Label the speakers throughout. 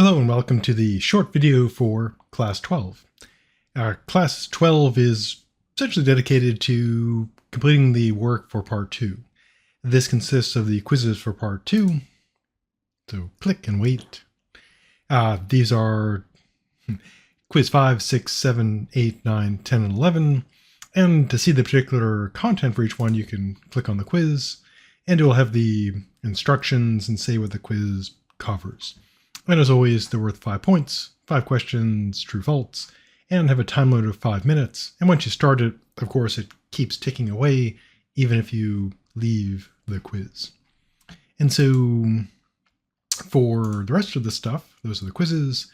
Speaker 1: Hello and welcome to the short video for Class 12. Class 12 is essentially dedicated to completing the work for Part 2. This consists of the quizzes for Part 2, so click and wait. These are quiz 5, 6, 7, 8, 9, 10, and 11, and to see the particular content for each one you can click on the quiz, and it will have the instructions and say what the quiz covers. And as always, they're worth 5 points, 5 questions, true false, and have a time limit of 5 minutes. And once you start it, of course, it keeps ticking away, even if you leave the quiz. And so for the rest of the stuff, those are the quizzes.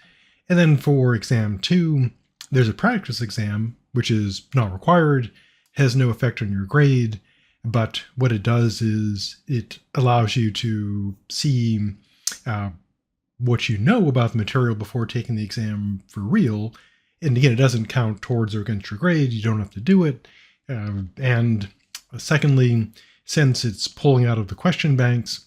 Speaker 1: And then for exam 2, there's a practice exam, which is not required, has no effect on your grade, but what it does is it allows you to see what you know about the material before taking the exam for real. And again, it doesn't count towards or against your grade. You don't have to do it. And secondly, since it's pulling out of the question banks,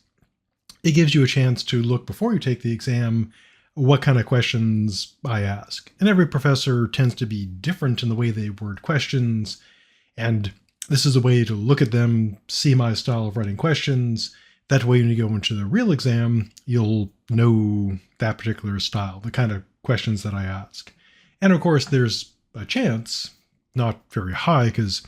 Speaker 1: it gives you a chance to look before you take the exam what kind of questions I ask. And every professor tends to be different in the way they word questions. And this is a way to look at them, see my style of writing questions. That way, when you go into the real exam, you'll know that particular style, the kind of questions that I ask. And of course, there's a chance, not very high, because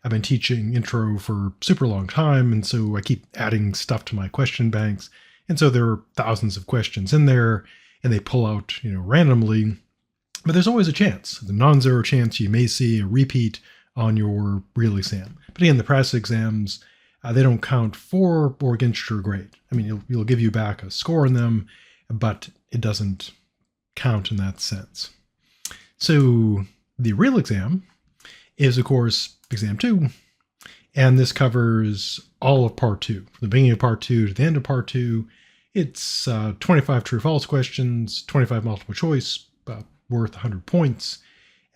Speaker 1: I've been teaching intro for super long time, and so I keep adding stuff to my question banks. And so there are thousands of questions in there, and they pull out, randomly. But there's always a chance, the non-zero chance you may see a repeat on your real exam. But again, the practice exams, they don't count for or against your grade. I mean, you'll give you back a score on them, but it doesn't count in that sense. So the real exam is, of course, exam 2, and this covers all of part 2. From the beginning of part 2 to the end of part 2, it's 25 true-false questions, 25 multiple choice, worth 100 points,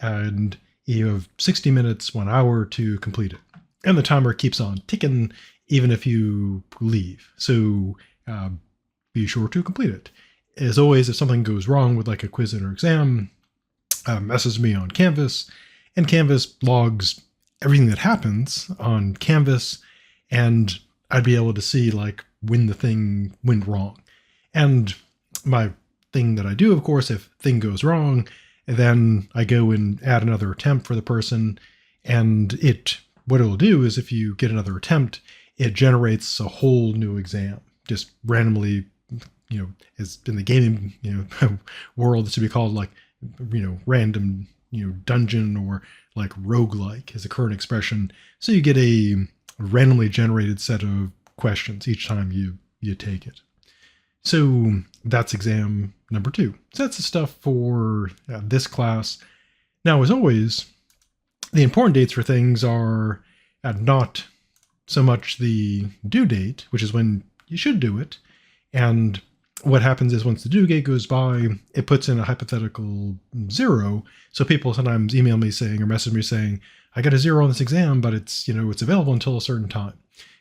Speaker 1: and you have 60 minutes, 1 hour to complete it. And the timer keeps on ticking even if you leave. So be sure to complete it. As always, if something goes wrong with like a quiz or exam, message me on Canvas, and Canvas logs everything that happens on Canvas, and I'd be able to see like when the thing went wrong. And my thing that I do, of course, if thing goes wrong, then I go and add another attempt for the person, and what it'll do is if you get another attempt, it generates a whole new exam, just randomly, as in the gaming, world, this would be called like, random, dungeon, or like roguelike is a current expression. So you get a randomly generated set of questions each time you take it. So that's exam number 2. So that's the stuff for this class. Now, as always, the important dates for things are not so much the due date, which is when you should do it. And what happens is once the due date goes by, it puts in a hypothetical 0. So people sometimes email me saying or message me saying, I got a 0 on this exam, but it's available until a certain time.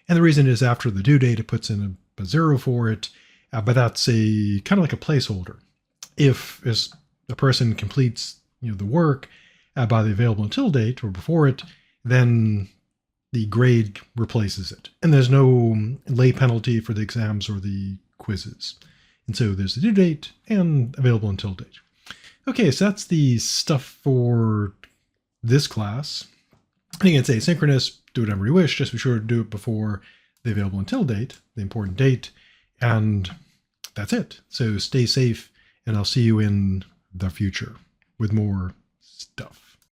Speaker 1: And the reason is after the due date, it puts in a 0 for it. But that's a kind of like a placeholder. If as a person completes the work by the available until date or before it, then the grade replaces it. And there's no late penalty for the exams or the quizzes. And so there's the due date and available until date. Okay, so that's the stuff for this class. I think it's asynchronous, do whatever you wish, just be sure to do it before the available until date, the important date, and that's it. So stay safe, and I'll see you in the future with more stuff.